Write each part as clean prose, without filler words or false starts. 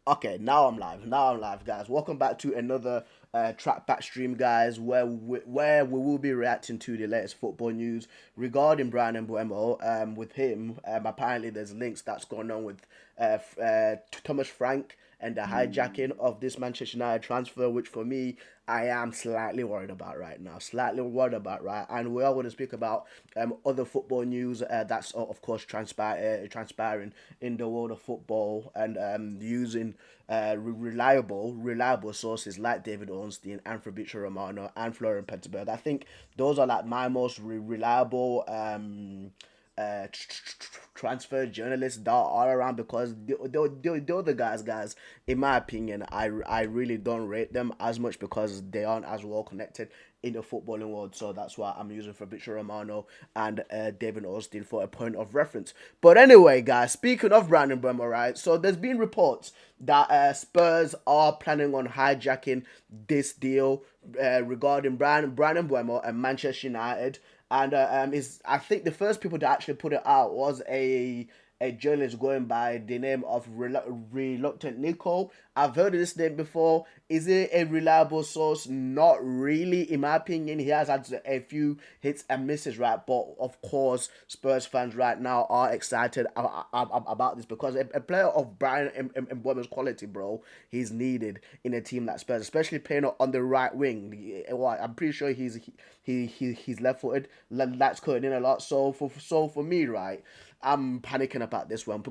Okay, now I'm live. Now I'm live, guys. Welcome back to another track back stream, guys, where we will be reacting to the latest football news regarding Bryan Mbeumo. With him, apparently there's links that's going on with Thomas Frank and the hijacking of this Manchester United transfer, which for me, I am slightly worried about right now. Slightly worried about, right? And we are going to speak about other football news that's, of course, transpiring in the world of football and using reliable sources like David Ornstein and Fabrizio Romano and Florian Petterberg. I think those are like my most reliable transfer journalists that are around because the other guys, in my opinion, I really don't rate them as much because they aren't as well connected in the footballing world. So that's why I'm using Fabrizio Romano and David Austin for a point of reference. But anyway, guys, speaking of Bryan Mbeumo, right? So there's been reports that Spurs are planning on hijacking this deal regarding Bryan Mbeumo and Manchester United. And is I think the first people to actually put it out was a journalist going by the name of Reluctant Nico. I've heard of this name before. Is it a reliable source? Not really, in my opinion. He has had a few hits and misses, right? But of course, Spurs fans right now are excited about this because a player of Bryan Mbeumo's quality, bro, he's needed in a team like Spurs, especially playing on the right wing. Well, I'm pretty sure he's left-footed. That's cutting in a lot. So for me, right, I'm panicking about this one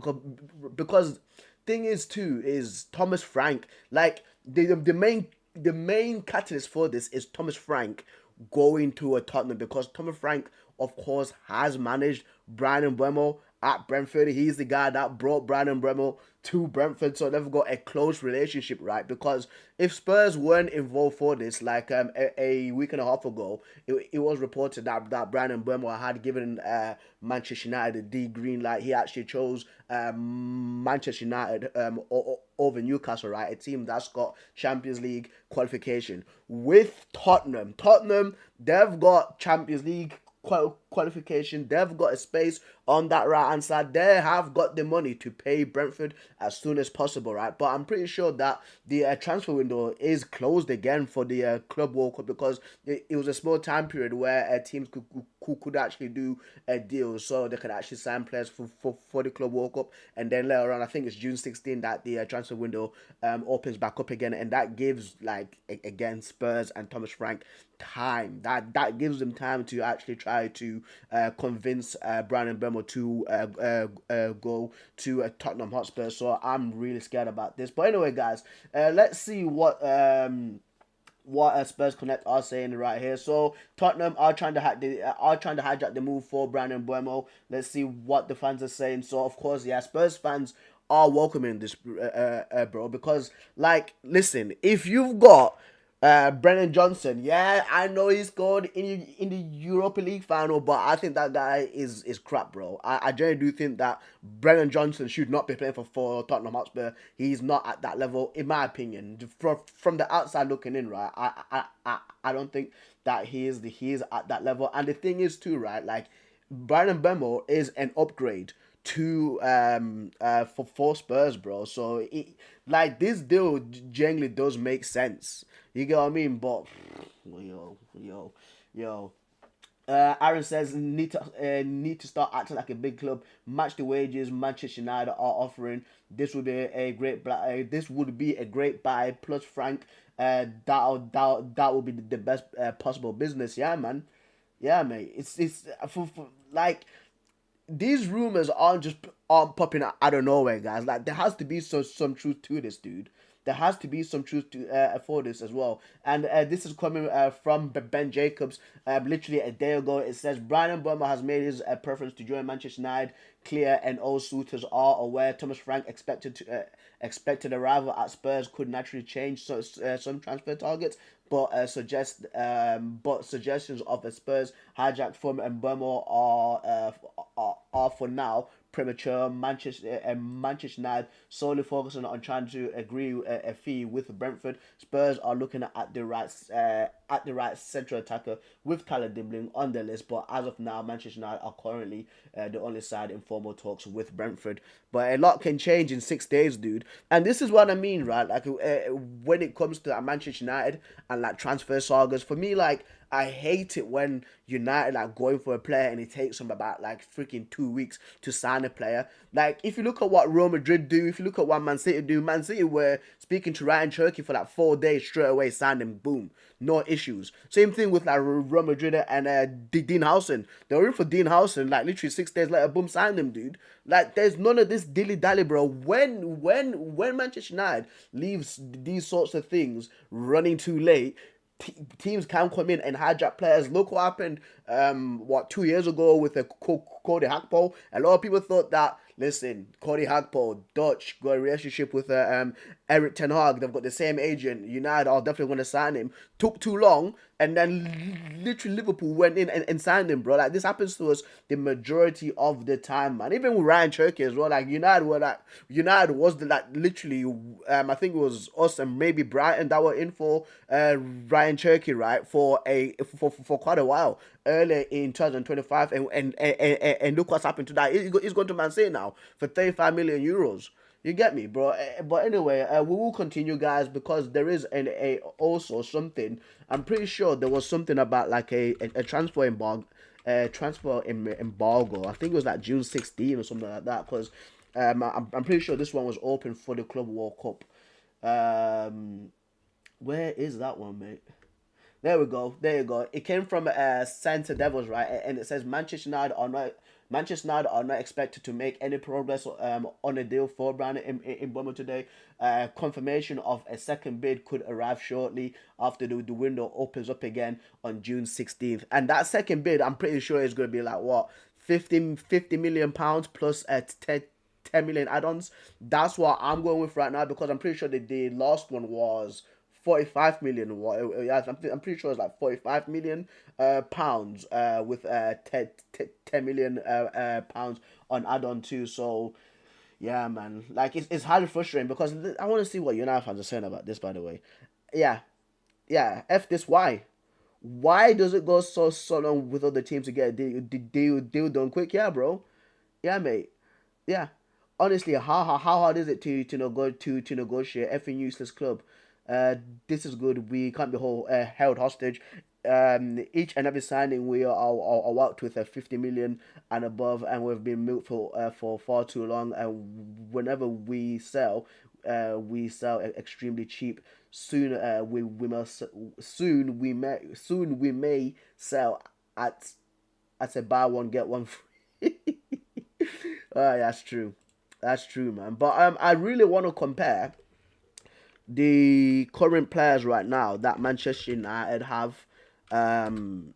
because thing is too is Thomas Frank, like the main catalyst for this is Thomas Frank going to a Tottenham because Thomas Frank of course has managed Bryan Mbeumo at Brentford. He's the guy that brought Bryan Mbeumo to Brentford, so they've got a close relationship, right? Because if Spurs weren't involved for this, like a week and a half ago, it was reported that Bryan Mbeumo had given Manchester United the green light. He actually chose Manchester United over Newcastle, right? A team that's got Champions League qualification. With Tottenham, they've got Champions League qualification. They've got a space on that right hand side. They have got the money to pay Brentford as soon as possible, right? But I'm pretty sure that the transfer window is closed again for the Club World Cup because it was a small time period where teams could actually do a deal so they could actually sign players for the Club World Cup. And then later on, I think it's June 16 that the transfer window opens back up again, and that gives, like, again, Spurs and Thomas Frank time. That gives them time to actually try to convince Bryan Mbeumo to go to Tottenham Hotspur. So I'm really scared about this. But anyway, guys, let's see what Spurs Connect are saying right here. So Tottenham are trying to hijack the move for Bryan Mbeumo. Let's see what the fans are saying. So of course, yeah, Spurs fans are welcoming this, bro, because, like, listen, if you've got Brennan Johnson, yeah, I know he scored in the Europa League final, but I think that guy is crap, bro. I generally do think that Brennan Johnson should not be playing for Tottenham Hotspur. He's not at that level, in my opinion. From the outside looking in, right, I don't think that he is at that level. And the thing is too, right, like, Bryan Mbeumo is an upgrade to for Spurs, bro. So like, this deal generally does make sense. You get what I mean? But yo. Aaron says need to start acting like a big club, match the wages Manchester United are offering. This would be a great buy. Plus Frank, that would be the best possible business. Yeah, man. Yeah, mate. It's for like, these rumors aren't popping out of nowhere, guys. Like, there has to be some truth to this, dude. There has to be some truth to for this as well. And this is coming from Ben Jacobs. Literally a day ago, it says Bryan Mbeumo has made his preference to join Manchester United clear, and all suitors are aware. Thomas Frank expected arrival at Spurs could naturally change some transfer targets, but suggestions of a Spurs hijack from Mbeumo are for now premature. Manchester United solely focusing on trying to agree a fee with Brentford. Spurs are looking at the right central attacker with Callum Dimbling on the list, but as of now, Manchester United are currently the only side in formal talks with Brentford. But a lot can change in 6 days, dude. And this is what I mean, right? Like when it comes to Manchester United and like transfer sagas, for me, like I hate it when United like going for a player and it takes them about like freaking 2 weeks to sign a player. Like if you look at what Real Madrid do, if you look at what Man City do, Man City were speaking to Ryan Cherky for like 4 days straight away, signed him, boom, no issues. Same thing with like Real Madrid and Dean Howson. They were in for Dean Howson, like literally 6 days later, boom, signed him, dude. Like there's none of this dilly dally, bro. When Manchester United leaves these sorts of things running too late, teams can come in and hijack players. Look what happened, 2 years ago with Cody Hakpo. A lot of people thought that, listen, Cody Hakpo, Dutch, got a relationship with Eric Ten Hag. They've got the same agent. United are definitely going to sign him. Took too long, and then literally Liverpool went in and signed him, bro. Like this happens to us the majority of the time, man. Even with Ryan Cherky as well. Like United was the like literally. I think it was us and maybe Brighton that were in for Ryan Cherky, right, for quite a while earlier in 2025, and look what's happened to that. He's going to Man City now for 35 million euros. You get me, bro. But anyway, we will continue, guys, because there is also something. I'm pretty sure there was something about like a transfer embargo. I think it was like June 16 or something like that. Because I'm pretty sure this one was open for the Club World Cup. Where is that one, mate? There we go. There you go. It came from Santa Devils, right? And it says Manchester United are not expected to make any progress on a deal for Bryan Mbeumo today. Confirmation of a second bid could arrive shortly after the window opens up again on June 16th. And that second bid, I'm pretty sure is going to be like what, 50 million pounds plus 10 million add-ons. That's what I'm going with right now, because I'm pretty sure that the last one was 45 million. I'm pretty sure it's like 45 million pounds with 10 million pounds on add-on too. So yeah, man, like it's highly frustrating, because I want to see what United fans are saying about this, by the way. Yeah, F this. Why does it go so long with other teams to get a deal done quick? Yeah, bro. Yeah, mate. Yeah. Honestly, how hard is it to negotiate? Effing useless club. This is good. We can't be held hostage. Each and every signing we are worked with 50 million and above, and we've been milked for far too long. And whenever we sell extremely cheap. Soon we may sell at a buy one get one free. That's true. That's true, man. But I really want to compare the current players right now that Manchester United have, and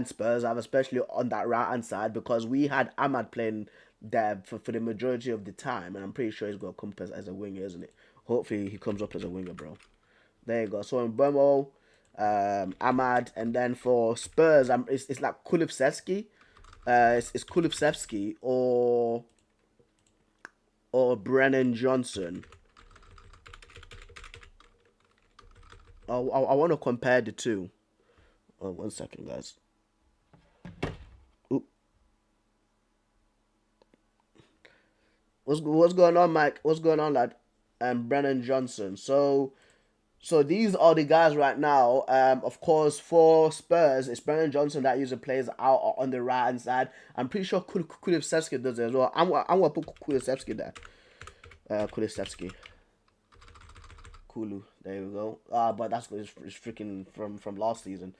Spurs have, especially on that right hand side, because we had Ahmad playing there for the majority of the time, and I'm pretty sure he's going to come as a winger, isn't it? Hopefully he comes up as a winger, bro. There you go. So in Mbeumo, Ahmad, and then for Spurs, it's like Kulusevski. It's Kulusevski or Brennan Johnson. I want to compare the two. Oh, 1 second, guys. Oop. What's going on, Mike? What's going on, lad? And Brennan Johnson. So these are the guys right now. Of course, for Spurs, it's Brennan Johnson that usually plays out on the right hand side. I'm pretty sure Kulusevski does it as well. I'm gonna put Kulusevski there. Kulusevski. Kulu. There we go. But that's it's freaking from last season.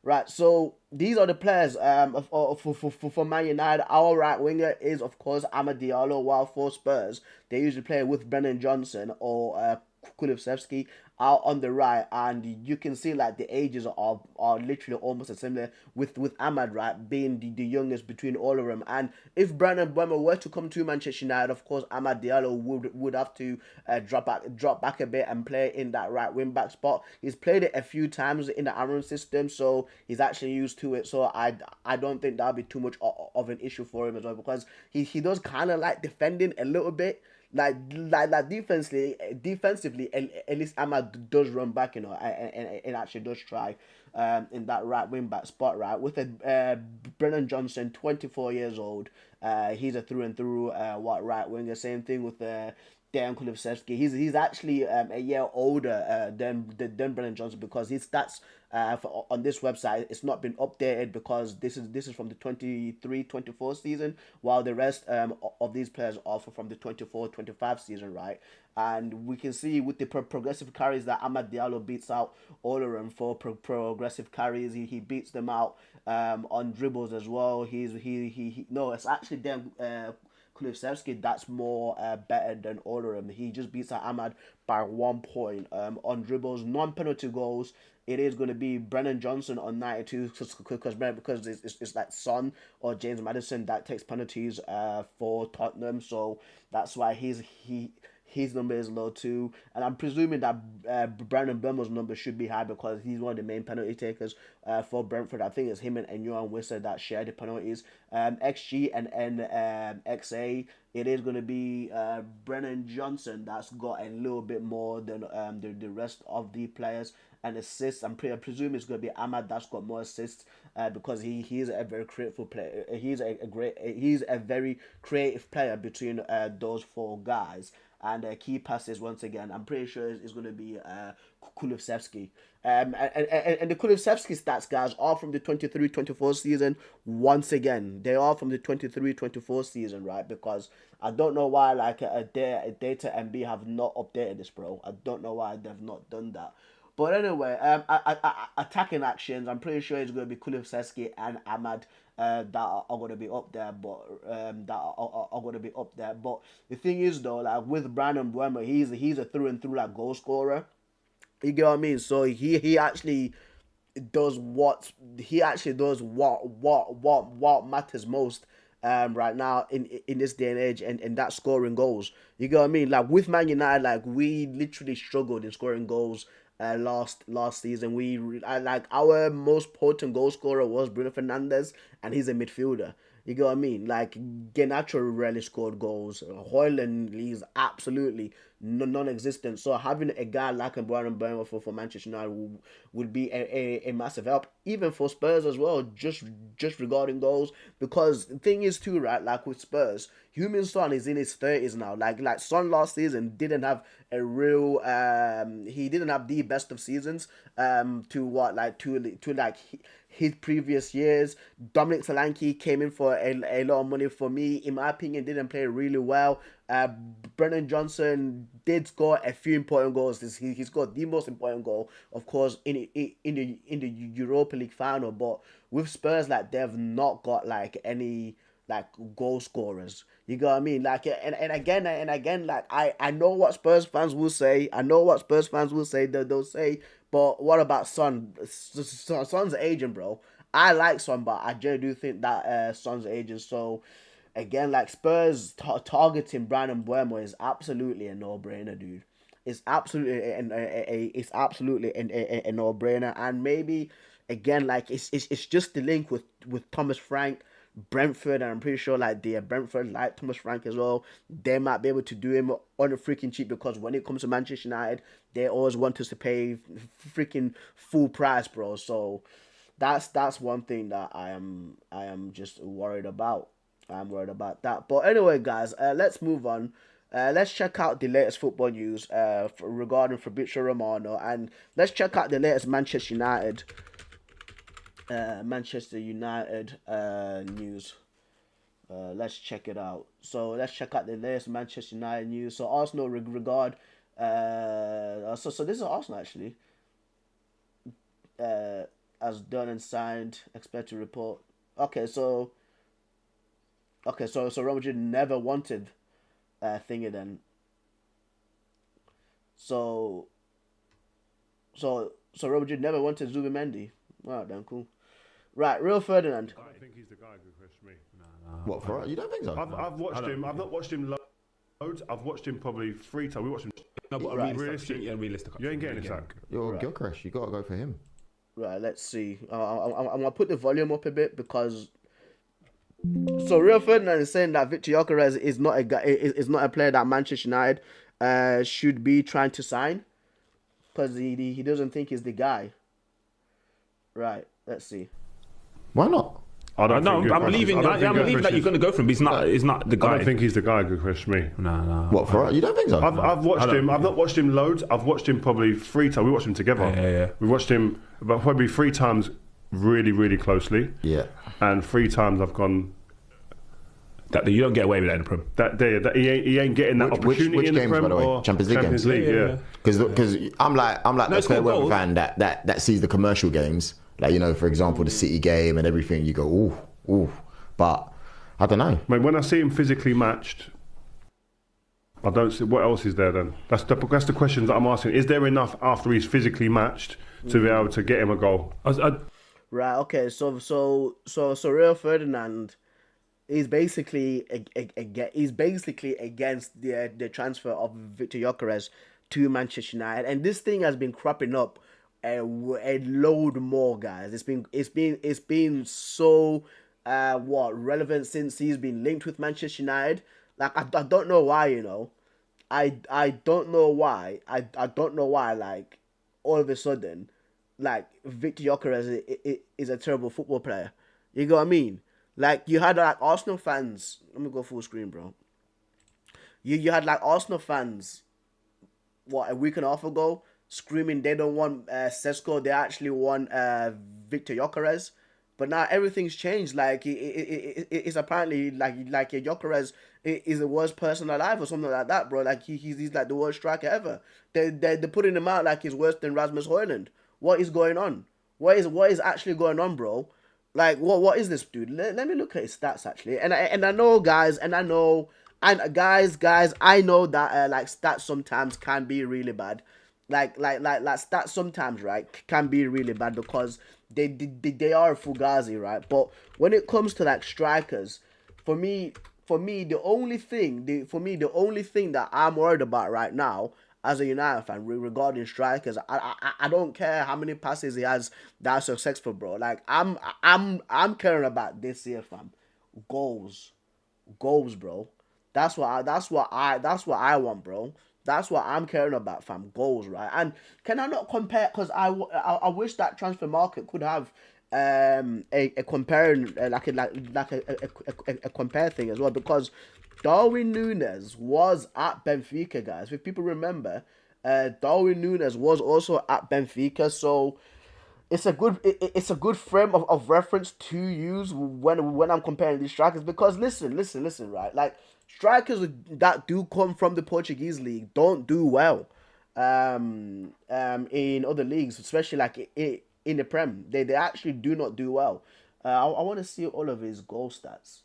Right, so these are the players for Man United. Our right winger is, of course, Amad Diallo, while for Spurs, they usually play with Brennan Johnson or Kulusevski out on the right, and you can see like the ages are literally almost similar with Ahmad, right, being the youngest between all of them. And if Bryan Mbeumo were to come to Manchester United, of course Amad Diallo would have to drop back a bit and play in that right wing back spot. He's played it a few times in the Aaron system, so he's actually used to it. So I don't think that'll be too much of an issue for him as well, because he does kind of like defending a little bit. Like defensively, at least Ahmad does run back, you know, and actually does try in that right wing back spot, right? With a Brennan Johnson, 24 years old, he's a through and through right winger. Same thing with Dejan Kulusevski. He's actually a year older than Brennan Johnson, because his stats on this website, it's not been updated, because this is from the 23-24 season, while the rest of these players are from the 24-25 season, right? And we can see with the progressive carries that Amad Diallo beats out all of them for progressive carries. He beats them out on dribbles as well. He no, it's actually them. Kulusevski that's more better than all of them. He just beats out Ahmad by 1 point on dribbles, non-penalty goals. It is going to be Brennan Johnson on 92, because it's like Son or James Maddison that takes penalties for Tottenham, so that's why his number is low too. And I'm presuming that Bryan Mbeumo's number should be high, because he's one of the main penalty takers for Brentford. I think it's him and Johan Wissa that share the penalties. XG and XA, it is going to be Brennan Johnson that's got a little bit more than the rest of the players. And assists, I presume it's going to be Ahmad that's got more assists, because he's a very creative player. He's a very creative player between those four guys. And key passes, once again, I'm pretty sure it's going to be Kulusevski. And the Kulusevski stats, guys, are from the 23-24 season. Once again, they are from the 23-24 season, right? Because I don't know why, like, Data MB have not updated this, bro. I don't know why they've not done that. But anyway, attacking actions, I'm pretty sure it's going to be Kulusevski and Ahmad that are going to be up there, but are going to be up there. But the thing is, though, like with Bryan Mbeumo, he's a through and through like goal scorer. You get what I mean? So he actually does what matters most right now in this day and age, and that's scoring goals. You get what I mean? Like with Man United, like we literally struggled in scoring goals last season. Like our most potent goal scorer was Bruno Fernandes, and he's a midfielder. You get what I mean? Like Garnacho rarely scored goals. Højlund is absolutely non-existent. So having a guy like Bryan Mbeumo for Manchester United would be a massive help, even for Spurs as well. Just regarding goals, because the thing is too, right? Like with Spurs, Heung-min Son is in his 30s now. Like Son last season didn't have a real he didn't have the best of seasons to what like to like his previous years. Dominic Solanke came in for a lot of money. For me, in my opinion, didn't play really well. Brennan Johnson did score a few important goals. He scored the most important goal, of course, in the Europa League final. But with Spurs, like they've not got like any like goal scorers. You get what I mean? Like and again, like I know what Spurs fans will say. I know what Spurs fans will say. They'll say, but what about Son? Son's aging, bro. I like Son, but I just do think that Son's aging. So again, like Spurs targeting Bryan Mbeumo is absolutely a no-brainer, dude. It's absolutely it's absolutely a no-brainer, and maybe again, like it's just the link with Thomas Frank, Brentford, and I'm pretty sure like the Brentford like Thomas Frank as well. They might be able to do him on a freaking cheap, because when it comes to Manchester United, they always want us to pay freaking full price, bro. So that's one thing that I am just worried about. I'm worried about that. But anyway, guys, let's move on. Let's check out the latest football news regarding Fabrizio Romano, and let's check out the latest Manchester United news. Let's check it out. So let's check out the latest Manchester United news. So Arsenal regard. So this is Arsenal actually. As done and signed. Expect to report. Okay, so Real Madrid never wanted thingy then. So Robert, you never wanted Zubimendi. Wow, then cool. Right, Real Ferdinand. I don't think he's the guy who crushed me. What for? You don't think so? I've watched him. I've not watched him loads. I've watched him probably 3 times. We watched him. No, but Right. realistic. Yeah, realistic. You ain't getting a sack. You're Gilchrist. You got to go for him. Right, let's see. I'm gonna put the volume up a bit because. So Real Ferdinand is saying that Victor Gyökeres is not a guy, is not a player that Manchester United should be trying to sign because he doesn't think he's the guy. Right, let's see. Why not? I'm believing that you're going to go for him. But he's not the guy. I don't think he's the guy who crushed me. No. What for? You don't think so? I've watched him. I've not watched him loads. I've watched him probably 3 times. We watched him together. Yeah. We watched him about probably 3 times really, really closely. Yeah. And 3 times I've gone. That you don't get away with that in the Prem. That he ain't getting that opportunity which in the games, Prem by the way? or Champions League games? Yeah. Because I'm like the fair weather goals. fan that sees the commercial games, like, you know, for example, the City game and everything. You go ooh, but I don't know. Mate, when I see him physically matched, I don't see what else is there. Then that's the questions that I'm asking. Is there enough after he's physically matched to be able to get him a goal? Right. Okay. So Real Ferdinand is basically against the transfer of Victor Gyökeres to Manchester United, and this thing has been cropping up a load more, guys. It's been so relevant since he's been linked with Manchester United. Like I don't know why, you know. I don't know why. I don't know why. Like all of a sudden, like Victor Gyökeres is a terrible football player. You know what I mean? Like you had like Arsenal fans. Let me go full screen, bro. You had like Arsenal fans. What, a week and a half ago, screaming they don't want Sesko. They actually want Victor Gyökeres. But now everything's changed. Like it's apparently like Gyökeres is the worst person alive or something like that, bro. Like he's like the worst striker ever. They're putting him out like he's worse than Rasmus Højlund. What is going on? What is actually going on, bro? Like what is this dude? Let me look at his stats actually. And I know, guys, I know that like stats sometimes can be really bad. Like stats sometimes, right, can be really bad because they are fugazi, right? But when it comes to like strikers, for me the only thing that I'm worried about right now as a United fan regarding strikers, I don't care how many passes he has that are successful, bro. Like I'm caring about this year, fam. Goals, bro. That's what I want, bro. That's what I'm caring about, fam. Goals, right? And can I not compare? Because I wish that transfer market could have a comparing like a compare thing as well, because Darwin Núñez was at Benfica, guys. If people remember, Darwin Núñez was also at Benfica, so it's a good frame of reference to use when I'm comparing these strikers, because listen, right? Like strikers that do come from the Portuguese league don't do well in other leagues, especially like in the Prem. They actually do not do well. I want to see all of his goal stats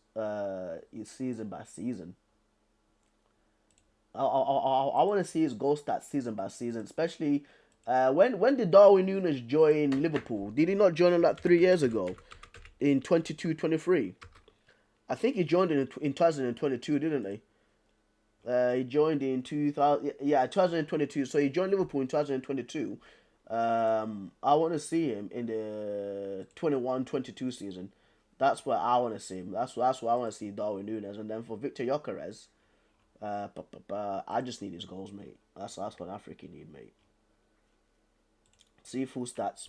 season by season. I want to see his goal stats season by season, especially when did Darwin Núñez join Liverpool? Did he not join him like 3 years ago in 22-23? I think he joined in 2022, didn't he? He joined in 2022. So he joined Liverpool in 2022. I want to see him in the 21-22 season. That's where I want to see him. That's where I want to see Darwin Núñez. And then for Victor Gyökeres, I just need his goals, mate. That's what I freaking need, mate. See full stats.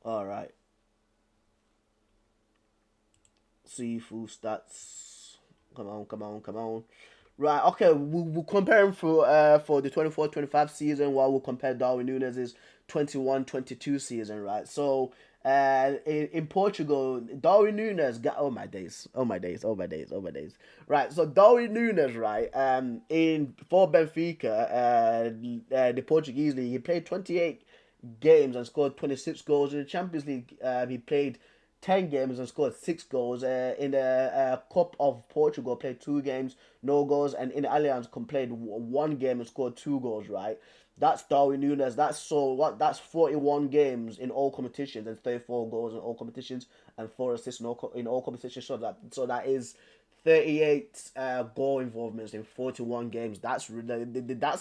All right. See full stats. Come on. Right, okay, we'll compare him for the 24-25 season, while we'll compare Darwin Núñez's 21-22 season, right? So in Portugal, Darwin Núñez got oh my days. Right, so Darwin Núñez, right, for Benfica, the Portuguese league, he played 28 games and scored 26 goals. In the Champions League, he played 10 games and scored 6 goals. In the Cup of Portugal, played 2 games, no goals. And in the Allianz Cup, played 1 game and scored 2 goals, right? That's Darwin Núñez. That's 41 games in all competitions and 34 goals in all competitions and 4 assists in all competitions. So that is 38 goal involvements in 41 games. Those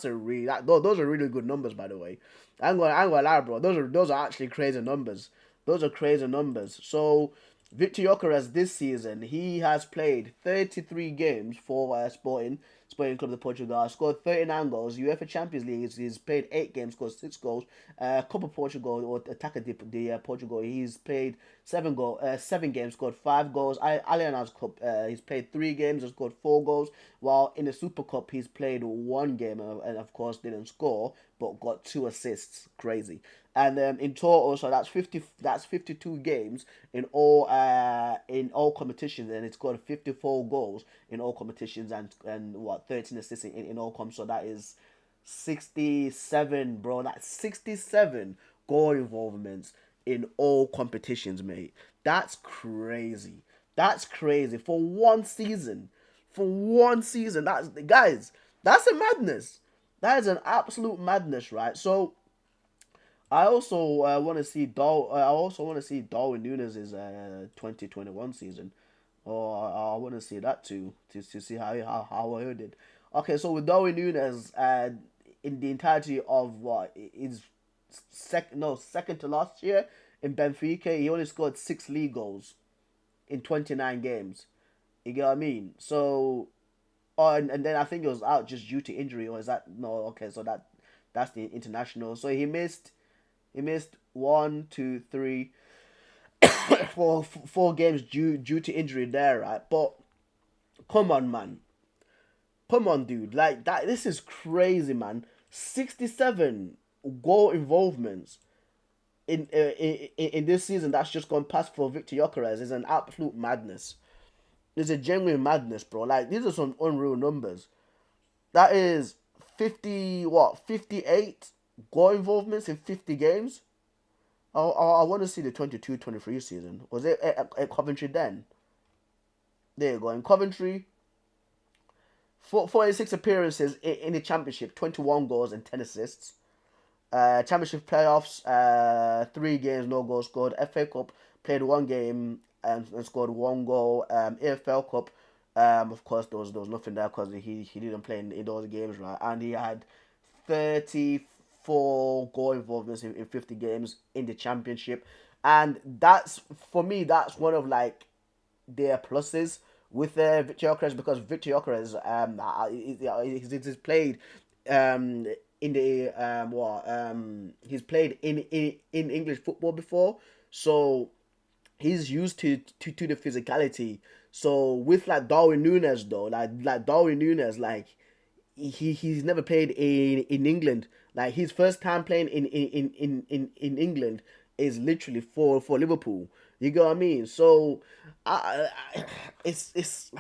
are really good numbers, by the way. I ain't gonna lie, bro. Those are actually crazy numbers. Those are crazy numbers. So Victor Gyökeres this season, he has played 33 games for Sporting Club de Portugal, scored 39 goals. UEFA Champions League, he's played 8 games, scored 6 goals. Cup of Portugal, or Attacker de Portugal, he's played 7 games, scored 5 goals. Allianz Cup, he's played 3 games and scored 4 goals. While in the Super Cup, he's played 1 game and of course didn't score, but got 2 assists. Crazy. And in total, so that's 52 games in all competitions, and it's got 54 goals in all competitions, and 13 assists in all comps. So that is 67, bro. That's 67 goal involvements in all competitions, mate. That's crazy. That's crazy for one season. That's a madness. That is an absolute madness, right? So I also want to see Darwin Núñez's 2021 season. I want to see that too, to see how I did. Okay, so with Darwin Núñez, in the entirety of his second to last year in Benfica, he only scored 6 league goals in 29 games. You get what I mean? So, and then I think it was out just due to injury, or is that no? Okay, so that's the international. So he missed 1, 2, 3, 4 games due to injury there, right? But come on, man. Come on, dude. Like that, this is crazy, man. 67 goal involvements in this season that's just gone past for Victor Gyökeres is an absolute madness. It's a genuine madness, bro. Like, these are some unreal numbers. That is 58 goal involvements in 50 games. I want to see the 22-23 season. Was it at Coventry then? There you go. In Coventry, 46 appearances in the Championship, 21 goals and 10 assists. Championship playoffs, 3 games, no goals scored. FA Cup, played 1 game and scored 1 goal. AFL Cup, of course, there was nothing there because he didn't play in those games, right? And he had 34 goal involvements in 50 games in the Championship. And that's, for me, that's one of, like, their pluses with Victor Gyökeres, because Victor Gyökeres he's played in the he's played in English football before, so he's used to the physicality. So with like Darwin Núñez though, like Darwin Núñez, like he's never played in England. Like his first time playing in England is literally for Liverpool. You get what I mean? So it's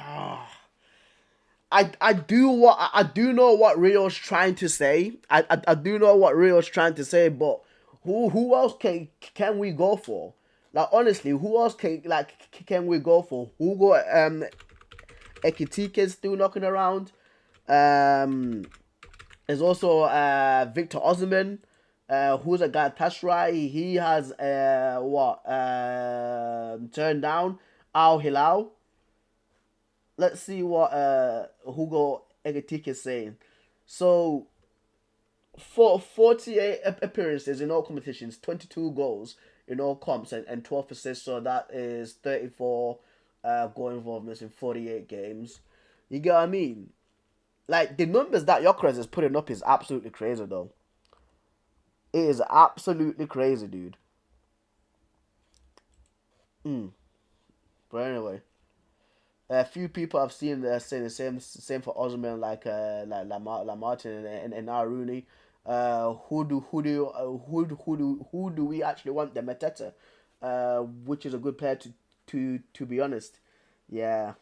I do know what Rio's trying to say. I do know what Rio's trying to say, but who else can we go for? Like, honestly, who else can we go for? Who got Ekitike still knocking around? There's also Victor Osimhen, who's a Galatasaray. He has turned down Al Hilal. Let's see what Hugo Ekitike is saying. So, for 48 appearances in all competitions, 22 goals in all comps, and 12 assists. So that is 34 goal involvements in 48 games. You get what I mean? Like, the numbers that Gyökeres is putting up is absolutely crazy, though. It is absolutely crazy, dude. But anyway, a few people I've seen saying the same for Osimhen, like Martin and now Rooney. Who do we actually want? The Mateta, which is a good player to be honest. Yeah.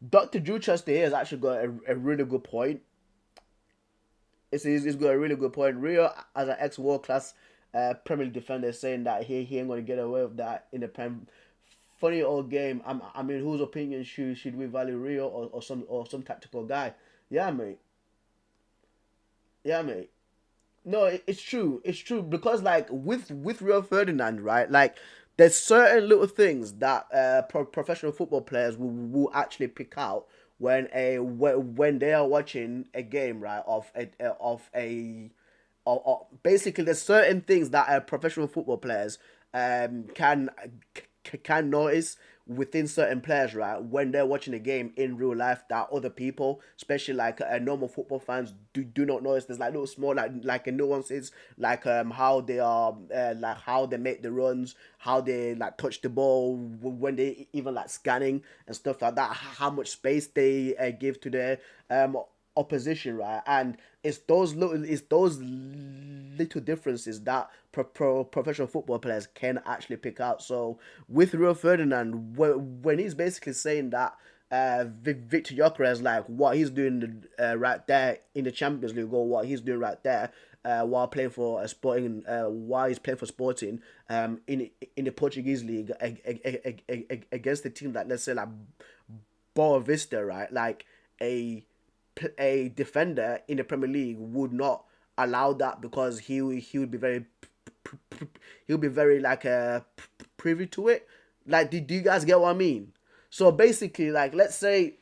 Dr. Drew Chester here has actually got a really good point. It's got a really good point. Rio, as an ex world class Premier League defender, saying that he ain't gonna get away with that in the Prem. Funny old game. I mean, whose opinion should we value, Rio or some tactical guy? Yeah, mate. Yeah, mate. No, it's true. It's true because like with Rio Ferdinand, right? Like there's certain little things that professional football players will actually pick out when they are watching a game, right? Basically there's certain things that professional football players can notice within certain players, right, when they're watching a game in real life that other people, especially like normal football fans, do not notice. There's like little small like nuances, like how they are like how they make the runs, how they like touch the ball when they even like scanning and stuff like that, how much space they give to their opposition, right? And it's those little differences that professional football players can actually pick out. So with Rio Ferdinand, when he's basically saying that Victor Gyökeres, like what he's doing right there in the Champions League, or what he's doing right there while playing for Sporting, while he's playing for Sporting in the Portuguese league against the team that, let's say, like Boa Vista, right? Like a defender in the Premier League would not allow that because he would be very he'll be very like privy to it. Like, do you guys get what I mean? So basically, like, let's say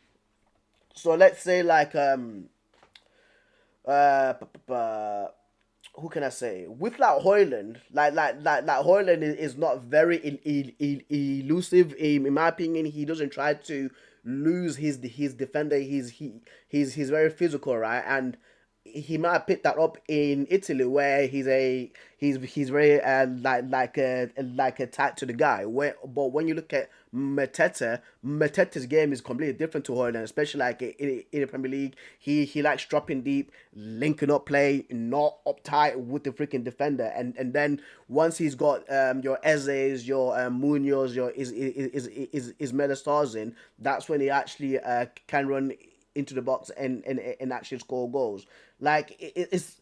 like uh who can I say? With like Hoyland, like Hoyland is not very elusive. In my opinion, he doesn't try to lose his defender. He's very physical, right? And he might have picked that up in Italy, where he's very like a tight to the guy. But when you look at Mateta's game is completely different to Hoyland, especially like in the Premier League. He likes dropping deep, linking up play, not uptight with the freaking defender. And then once he's got your Eze's, your Munoz, your is Stars in, that's when he actually can run into the box and actually score goals. Like it's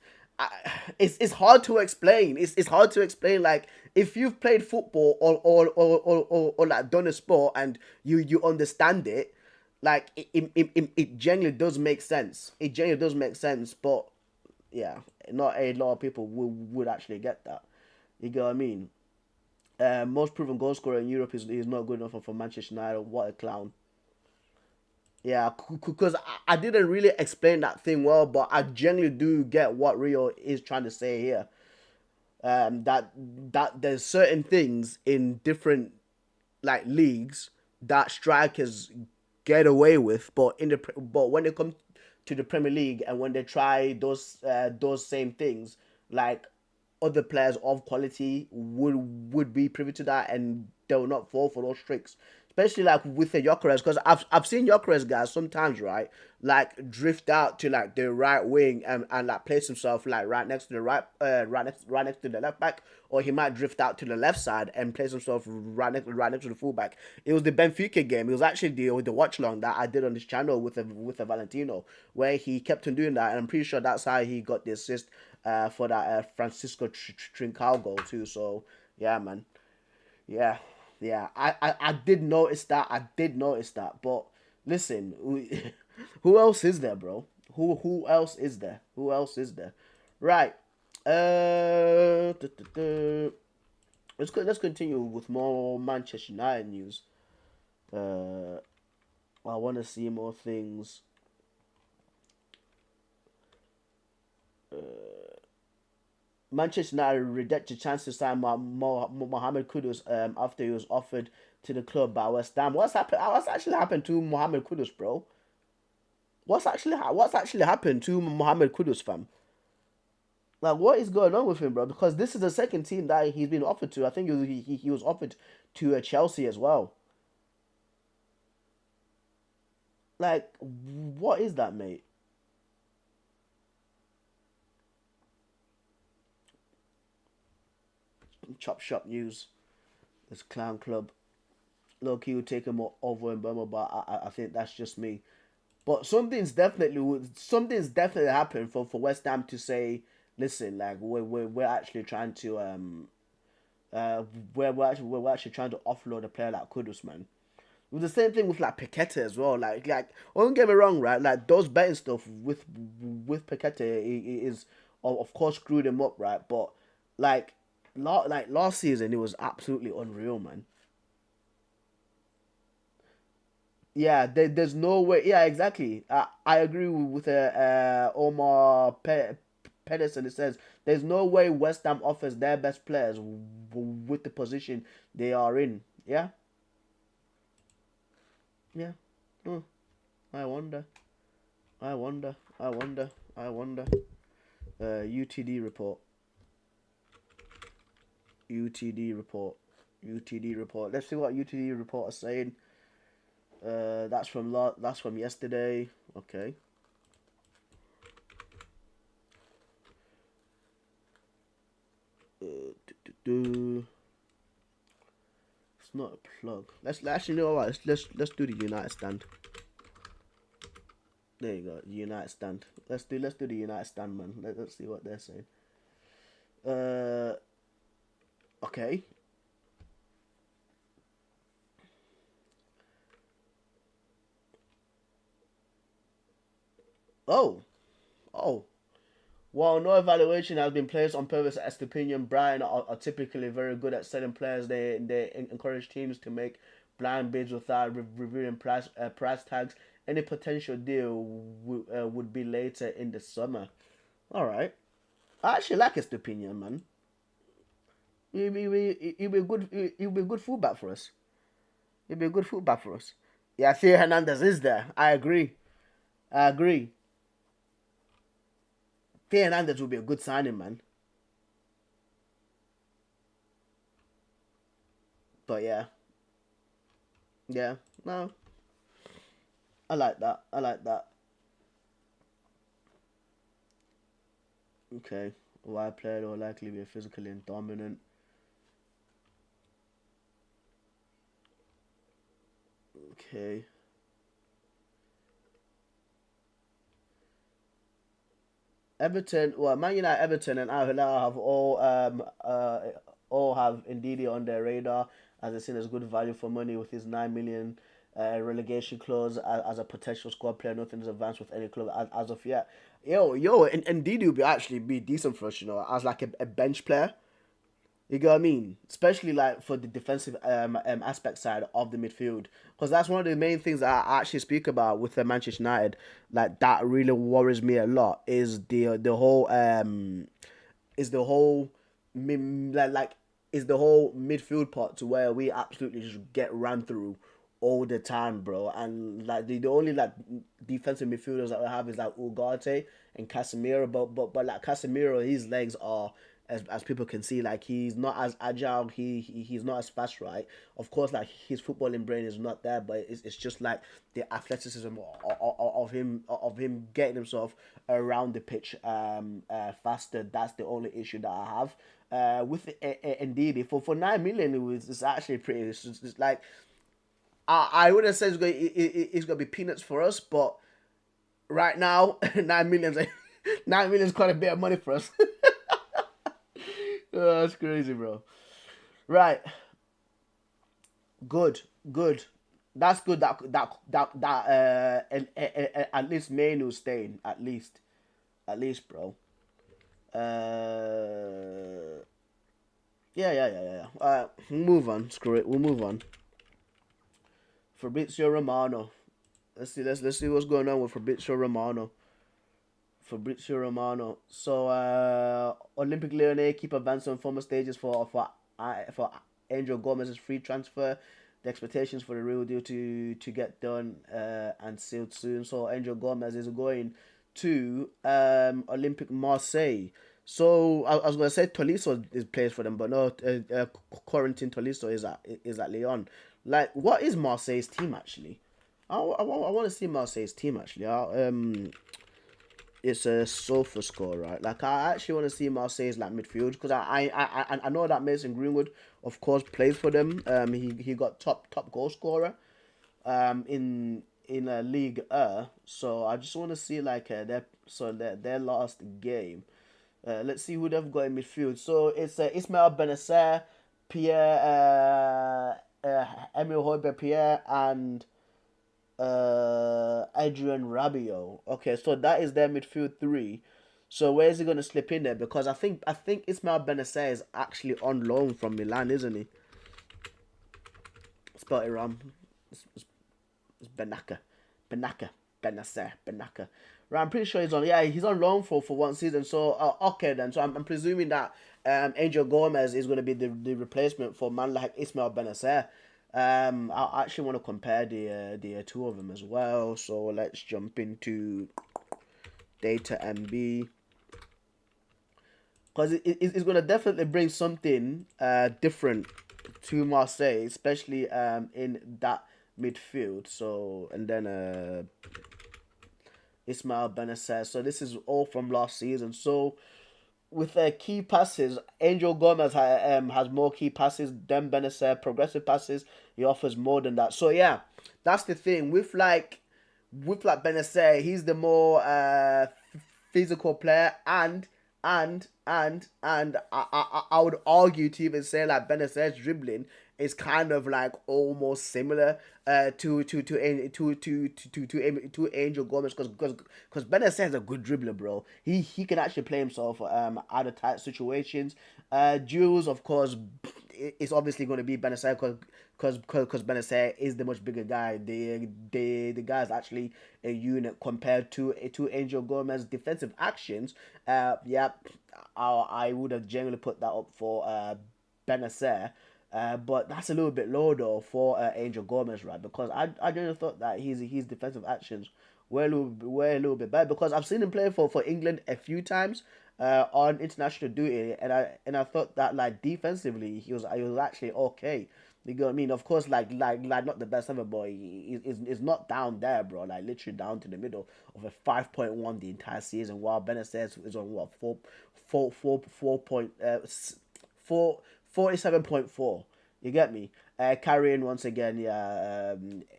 hard to explain. It's hard to explain. Like if you've played football or like done a sport and you understand it, like it genuinely does make sense. It genuinely does make sense. But yeah, not a lot of people would actually get that. You get what I mean? Most proven goal scorer in Europe is not good enough for Manchester United. What a clown. Yeah, because I didn't really explain that thing well, but I genuinely do get what Rio is trying to say here. That there's certain things in different like leagues that strikers get away with, but when they come to the Premier League and when they try those same things, like other players of quality would be privy to that and they will not fall for those tricks. Especially like with the Gyökeres, because I've seen Gyökeres guys sometimes, right, like drift out to like the right wing and like place himself like right next to the right next to the left back, or he might drift out to the left side and place himself right next to the fullback. It was the Benfica game. It was actually the watch long that I did on this channel with a Valentino, where he kept on doing that, and I'm pretty sure that's how he got the assist for that Francisco Trincao goal too. So yeah, man. Yeah, yeah. I did notice that. I did notice that. But listen, who else is there, bro? Who else is there? Who else is there? Right. Let's continue with more Manchester United news. I want to see more things. Manchester United rejected chance to sign Mohamed Kudus after he was offered to the club by West Ham. What's happened? What's actually happened to Mohamed Kudus, bro? What's actually happened to Mohamed Kudus, fam? Like, what is going on with him, bro? Because this is the second team that he's been offered to. I think he was offered to Chelsea as well. Like, what is that, mate? Chop shop news. This clown club. Low key would take him over in Burma, but I think that's just me. But something's definitely happened for West Ham to say, listen, like we're actually trying to we're actually trying to offload a player like Kudus, man. It was the same thing with like Paqueta as well. Like don't get me wrong, right? Like those betting stuff with Paqueta is of course screwed him up, right? But like last season, it was absolutely unreal, man. Yeah, there's no way. Yeah, exactly. I agree with Omar Pedersen. It says there's no way West Ham offers their best players with the position they are in. Yeah, yeah. Hmm. I wonder. I wonder. I wonder. I wonder. UTD report. UTD report. UTD report. Let's see what UTD report is saying. That's from yesterday. Okay. It's not a plug. Let's actually know what. Let's do the United stand. There you go, United stand. Let's do the United stand, man. Let's see what they're saying. Okay. Oh. While no evaluation has been placed on purpose, Estepinian Bryan are typically very good at selling players. They encourage teams to make blind bids without reviewing price tags. Any potential deal would be later in the summer. All right, I actually like Estepinian, man. He'll be good. He'll be a good fullback for us. He'll be a good fullback for us. Yeah, Theo Hernandez is there. I agree. Theo Hernandez will be a good signing, man. But yeah. No. I like that. Okay. Wide player will likely be physically dominant. Okay. Man United, Everton, and Al Hilal have all have Ndidi on their radar as they're seen as good value for money with his 9 million relegation clause as a potential squad player. Nothing is advanced with any club as of yet. And Ndidi would actually be decent for us, as like a bench player. You get what I mean? Especially like for the defensive aspect side of the midfield, because that's one of the main things that I actually speak about with the Manchester United. Like that really worries me a lot is the whole is the whole midfield part to where we absolutely just get ran through all the time, bro. And like the only like defensive midfielders that we have is like Ugarte and Casemiro, but like Casemiro, his legs are as people can see, like he's not as agile, he's not as fast, right? Of course, like his footballing brain is not there, but it's just like the athleticism of him getting himself around the pitch faster. That's the only issue that I have with indeed for 9 million. It's actually pretty. It's like I wouldn't say it's gonna be peanuts for us, but right now 9 million 9 million is quite a bit of money for us. Oh, that's crazy, bro. Right. Good. That's good. At least Manu's staying. At least, bro. Yeah. We'll move on. Screw it. We'll move on. Fabrizio Romano. Let's see what's going on with Fabrizio Romano. So Olympic Lyonnais keep advancing on former stages for Angel Gomez's free transfer. The expectations for the real deal to get done and sealed soon. So Angel Gomez is going to Olympic Marseille. So I was gonna say Tolisso is plays for them, but no, Corentin Tolisso is at Lyon. Like, what is Marseille's team actually? I want to see Marseille's team actually. It's a sofa score, right? Like, I actually want to see Marseille's like midfield, because I know that Mason Greenwood, of course, plays for them. He got top goal scorer in in a league. So I just want to see like their last game. Let's see who they've got in midfield. So it's Ismail Benacer, Pierre, Emile Højbjerg Pierre, and Adrian Rabiot. Okay, so that is their midfield three. So where is he going to slip in there? Because I think Ismail Benacer is actually on loan from Milan, isn't he? Spell it wrong. It's Benacer, Benacer. Right, I'm pretty sure he's on. Yeah, he's on loan for one season. So okay then. So I'm presuming that Angel Gomez is going to be the replacement for man like Ismail Benacer. I actually want to compare the two of them as well. So let's jump into data MB, because it's going to definitely bring something different to Marseille, especially in that midfield. So and then Ismail Benacer. So this is all from last season. So with key passes, Angel Gomez has more key passes than Benacer. Progressive passes, he offers more than that. So yeah, that's the thing with Benacer. He's the more physical player, and I would argue to even say like Benacer's dribbling is kind of like almost similar to Angel Gomez, because Benacer is a good dribbler, bro. He can actually play himself out of tight situations. Duels, of course, it's obviously going to be Benacer because Benacer is the much bigger guy. The guy's actually a unit compared to Angel Gomez. Defensive actions, I would have generally put that up for Benacer. But that's a little bit low though for Angel Gomez, right? Because I generally thought that his defensive actions were a little bit bad, because I've seen him play for England a few times on international duty, and I thought that like defensively he was actually okay. You know what I mean? Of course, like not the best ever, but is not down there, bro. Like literally down to the middle of a 5.1 the entire season, while Benacer is on what 47.4. You get me? Carrying once again, yeah.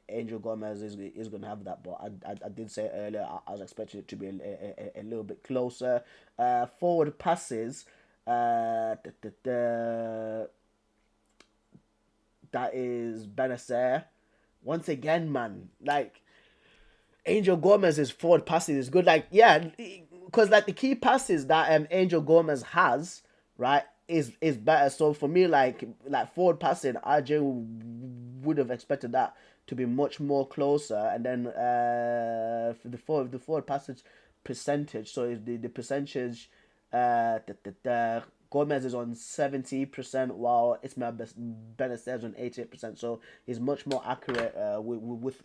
Angel Gomez is gonna have that, but I did say earlier I was expecting it to be a little bit closer. Forward passes, that is Benacer. Once again, man, like Angel Gomez's forward passing is good. Like, yeah, because like the key passes that Angel Gomez has, right, is better. So for me, like forward passing, would have expected that to be much more closer. And then for the forward passage percentage, so the percentage, Gomez is on 70%, while Ismail Benacer is on 88%. So he's much more accurate with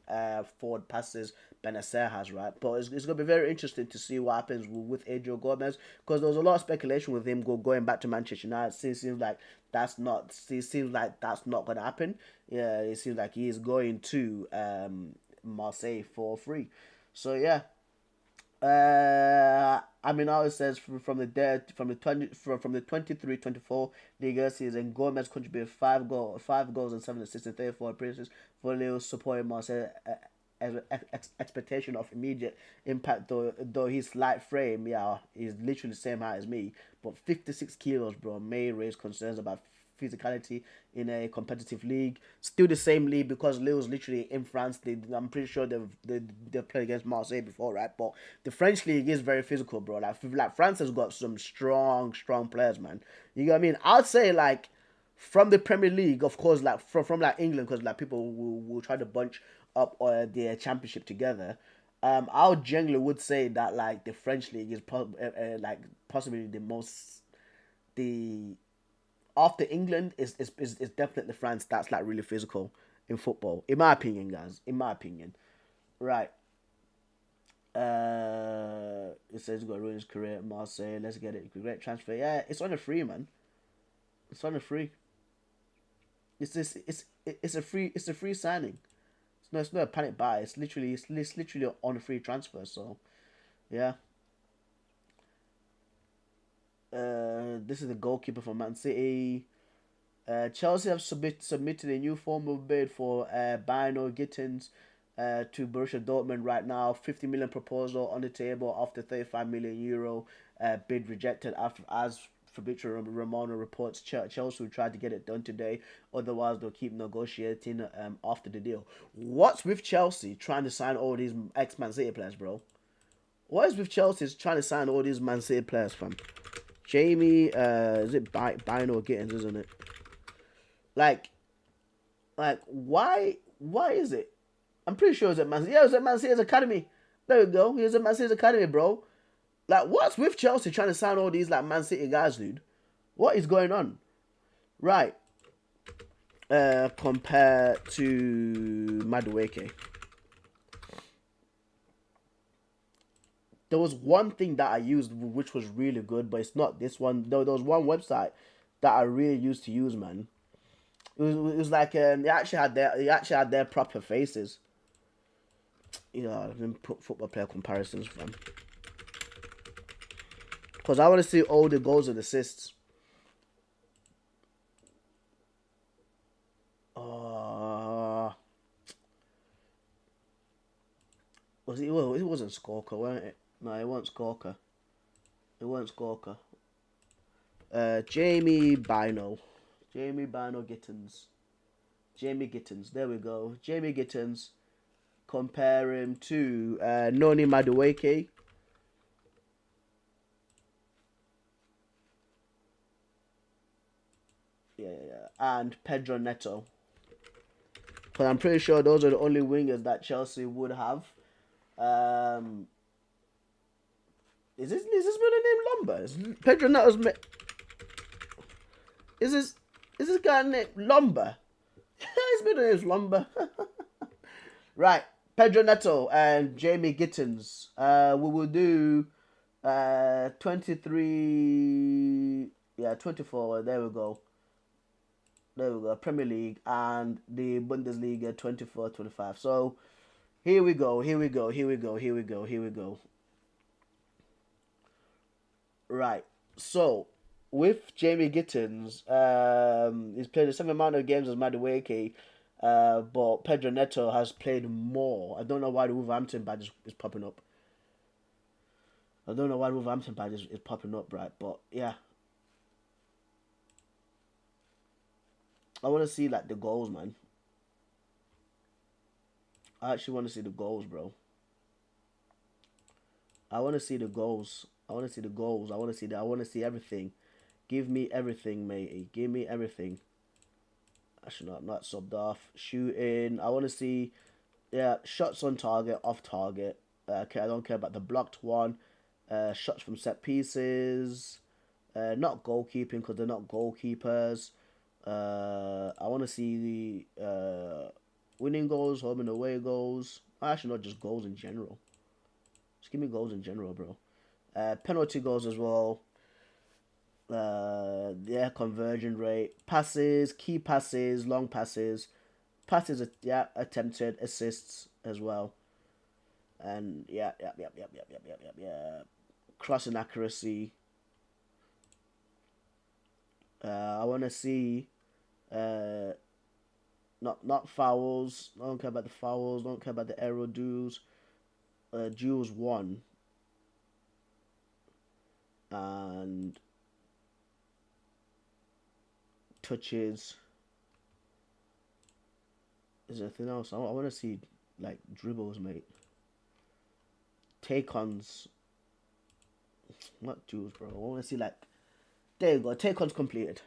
forward passes Benacer has, right? But it's going to be very interesting to see what happens with Adrian Gomez, because there was a lot of speculation with him going back to Manchester United. It seems like that's not going to happen. Yeah, it seems like he is going to Marseille for free. So yeah. I mean, now it says from the 23-24 Liga season, Gomez contributed 5 goals and 7 assists in 34 appearances for Lille, supporting Marseille expectation of immediate impact. Though his slight frame, yeah, is literally the same height as me, but 56 kilos, bro, may raise concerns about physicality in a competitive league. Still the same league, because Lille's literally in France. I'm pretty sure they've played against Marseille before, right? But the French league is very physical, bro. Like France has got some strong players, man. You know what I mean? I'd say like from the Premier League, of course, like from like England, because like people will try to bunch up their championship together. I genuinely would say that like the French league is like possibly the after England is definitely France that's like really physical in football, in my opinion, guys. In my opinion, right? It says he's got to ruin his career at Marseille. Let's get it. Great transfer. Yeah, it's on a free, man. It's on a free. It's a free signing. It's not a panic buy. It's literally on a free transfer. So, yeah. This is the goalkeeper for Man City. Chelsea have submitted a new formal bid for Bino Gittins, to Borussia Dortmund right now. 50 million proposal on the table after 35 million euro bid rejected after as Fabrizio Romano reports Chelsea will try to get it done today. Otherwise, they'll keep negotiating after the deal. What's with Chelsea trying to sign all these ex-Man City players, bro? What is with Chelsea trying to sign all these Man City players, fam? Jamie, is it Bino Gittins, isn't it? Like, why is it? I'm pretty sure it's at Man City. Yeah, it was at Man City's academy. There we go. He was at Man City's academy, bro. Like, what's with Chelsea trying to sign all these, like, Man City guys, dude? What is going on? Right. Compared to Madueke. There was one thing that I used which was really good, but it's not this one. There was one website that I really used to use, man. It was like they actually had their proper faces. You know, football player comparisons, fam. Because I want to see all the goals and assists. Was it? Well, it wasn't Skorka, weren't it? No, it wasn't Skorka. It wasn't Skorka. Jamie Bino Gittins. Jamie Gittins. There we go. Jamie Gittins. Compare him to Noni Madueke. Yeah. And Pedro Neto. Because I'm pretty sure those are the only wingers that Chelsea would have. Is this middle name Lomba? Is Pedro Neto's Is this guy named Lomba? His middle name is Lomba. Right. Pedro Neto and Jamie Gittins. We will do 23. Yeah, 24. There we go. Premier League and the Bundesliga 24-25. So here we go. Right. So with Jamie Gittins, he's played the same amount of games as Madueke, but Pedro Neto has played more. I don't know why the Wolverhampton badge is popping up. Right? But yeah. I want to see, like, the goals, man. I actually want to see the goals, bro. I want to see the goals. I want to see everything. Give me everything, matey. Give me everything. Actually, not subbed off. Shooting. I want to see, shots on target, off target. Okay, I don't care about the blocked one. Shots from set pieces. Not goalkeeping because they're not goalkeepers. I want to see the winning goals, home and away goals. Actually, not just goals in general. Just give me goals in general, bro. Penalty goals as well. Conversion rate, passes, key passes, long passes, attempted, assists as well, and crossing accuracy. I want to see not fouls. I don't care about the fouls. Don't care about the error duels. Duels 1 and touches. Is there anything else? I want to see, like, dribbles, mate. Take-ons. Not duels, bro. I want to see, like, there you go. Take-ons completed.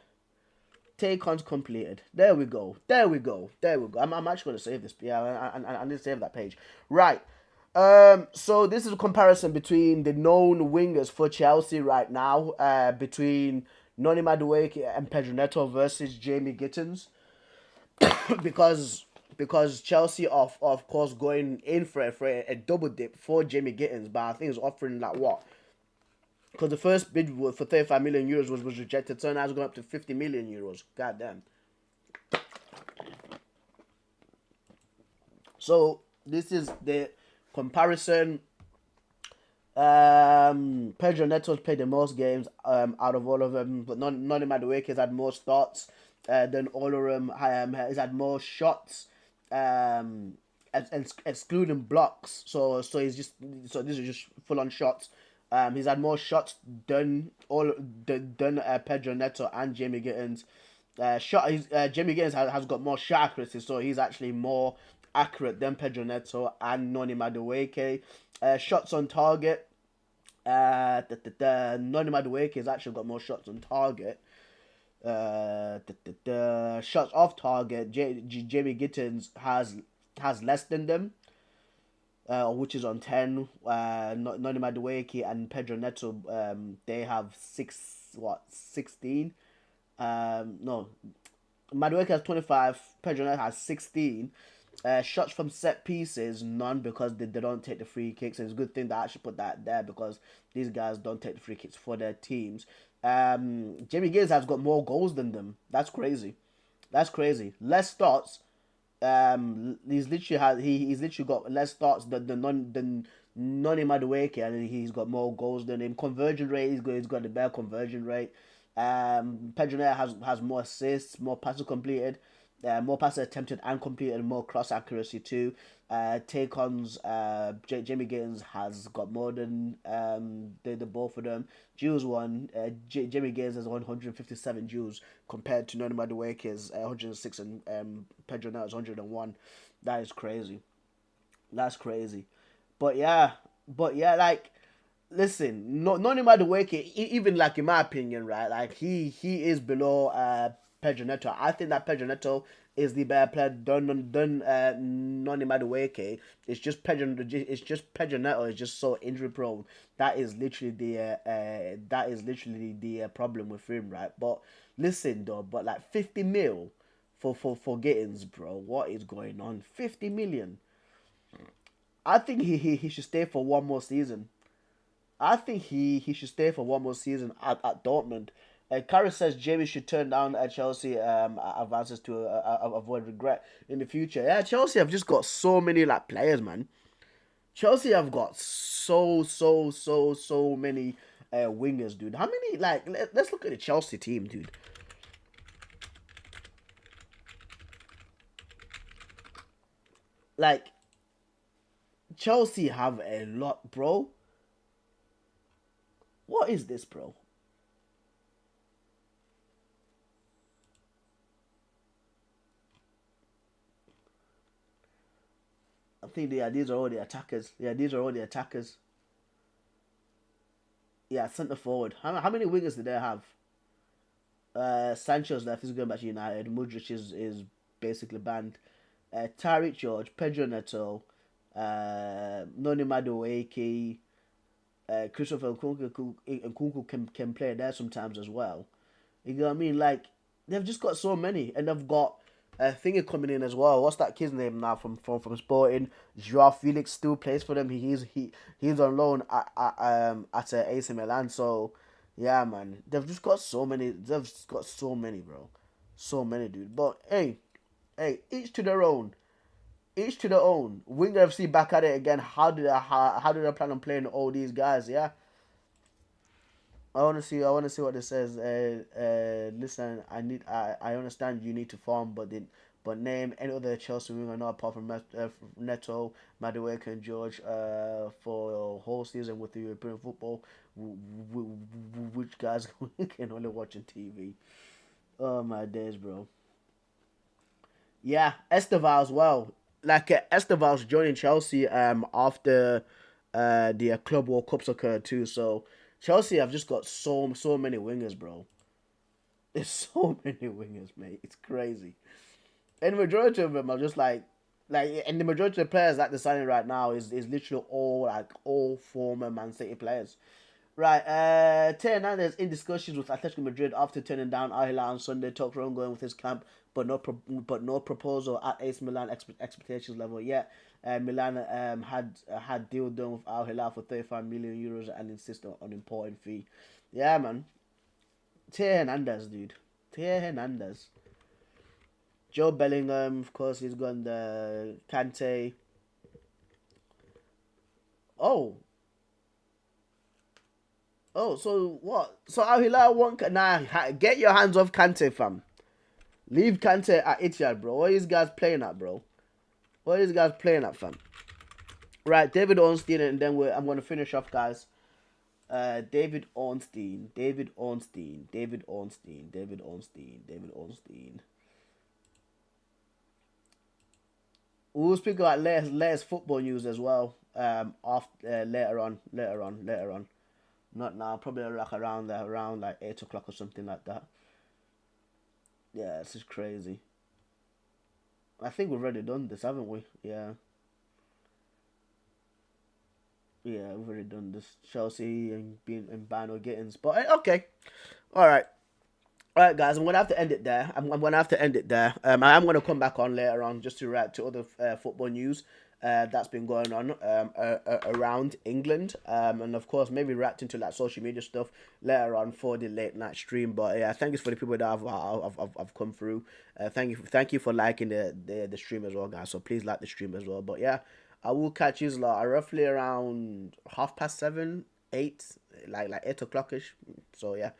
There we go. I'm actually going to save this. Yeah, I need to save that page. Right. So this is a comparison between the known wingers for Chelsea right now, between Noni Madueke and Pedro Neto versus Jamie Gittins, because Chelsea of course going in for a double dip for Jamie Gittins, but I think it's offering, like, what? Because the first bid for 35 million euros was rejected, so now it's going up to 50 million euros. God damn. So this is the comparison. Pedro Neto's played the most games out of all of them, but Noni Madueke has had more starts than all of them. He's had more shots, excluding blocks. So this is just full on shots. He's had more shots than Pedro Neto and Jamie Gittins. Jamie Gittins has got more shot accuracy, so he's actually more accurate than Pedro Neto and Noni Madueke. Shots on target. Noni Madueke has actually got more shots on target. Shots off target. Jamie Gittins has less than them, which is on 10. Noni Madueke and Pedro Neto, they have 16. No, Madueke has 25. Pedro Neto has 16. Shots from set pieces, none, because they don't take the free kicks. And it's a good thing that I actually put that there, because these guys don't take the free kicks for their teams. Jamie Gittins has got more goals than them. That's crazy. Less starts. He's literally got less starts than Noni Madueke, and he's got more goals than him. Conversion rate, he's got the better conversion rate. Pedro Neto has more assists, more passes completed. More passes attempted and completed, more cross accuracy too. Take-ons, Jamie Gittins has got more than the both of them. Duels won, Jamie Gittins has 157 duels compared to Noni Madueke's 106 and Pedro Neto's 101. That is crazy. That's crazy. But yeah, like, listen, Noni Madueke, even like in my opinion, right, like he is below Pedro Neto. I think that Pedro Neto is the better player than Noni Madueke. It's just Pedro Neto is just so injury prone. That is literally the problem with him, right? But listen though, but like 50 mil for Gittins, bro. What is going on? 50 million. I think he should stay for one more season. I think he should stay for one more season at Dortmund. Carrie says Jamie should turn down Chelsea advances to avoid regret in the future. Yeah, Chelsea have just got so many like players, man. Chelsea have got so many wingers, dude. How many, like, let's look at the Chelsea team, dude. Like, Chelsea have a lot, bro. What is this, bro? I think these are all the attackers. Yeah, centre forward. How many wingers do they have? Sancho's left. He's going back to United. Mudryk is basically banned. Tariq George, Pedro Neto, Noni Madueke, Christopher Nkunku can play there sometimes as well. You know what I mean? Like, they've just got so many, and they've got Thingy coming in as well. What's that kid's name now from Sporting? Joao Felix still plays for them. He's on loan at AC Milan. So yeah, man, they've just got so many. Bro. So many, dude. But hey, each to their own. Winger FC back at it again. How do they plan on playing all these guys? Yeah. I want to see what this says. Listen, I understand you need to farm, but name any other Chelsea winger not apart from Neto, Madueke, and George for a whole season with the European football, which guys can only watch on TV. Oh my days, bro. Yeah, Esteval as well. Like Esteval's joining Chelsea after the Club World Cups occurred too. So Chelsea have just got so many wingers, bro. There's so many wingers, mate. It's crazy. And the majority of them are just and the majority of the players that they're signing right now is literally all former Man City players. Right, Teo Hernandez in discussions with Atletico Madrid after turning down Al Hilal on Sunday. Talks are ongoing with his camp, but no proposal at AC Milan expectations level yet. Milan had deal done with Al Hilal for 35 million euros and insist on importing fee. Yeah, man. Teo Hernandez, dude. Teo Hernandez. Joe Bellingham, of course, he's gone the Kante. Oh, so what? So Al Hilal won't... Nah, get your hands off Kante, fam. Leave Kante at Etihad, bro. What are these guys playing at, bro? What are these guys playing at, fam? Right, David Ornstein, and then I'm going to finish off, guys. David Ornstein. We'll speak about latest football news as well. After later on. Not now, probably like around like 8 o'clock or something like that. Yeah, this is crazy. I think we've already done this, haven't we? Yeah. Yeah, we've already done this. Chelsea and Bano Gittins. But okay. Alright, guys, I'm gonna have to end it there. I'm gonna have to end it there. I am gonna come back on later on just to react to other football news that's been going on around England, and of course maybe reacting to like social media stuff later on for the late night stream. But yeah, thank you for the people that have come through. Thank you for liking the stream as well, guys. So please like the stream as well. But yeah, I will catch you like roughly around 7:30, 8, like 8 o'clock ish. So yeah.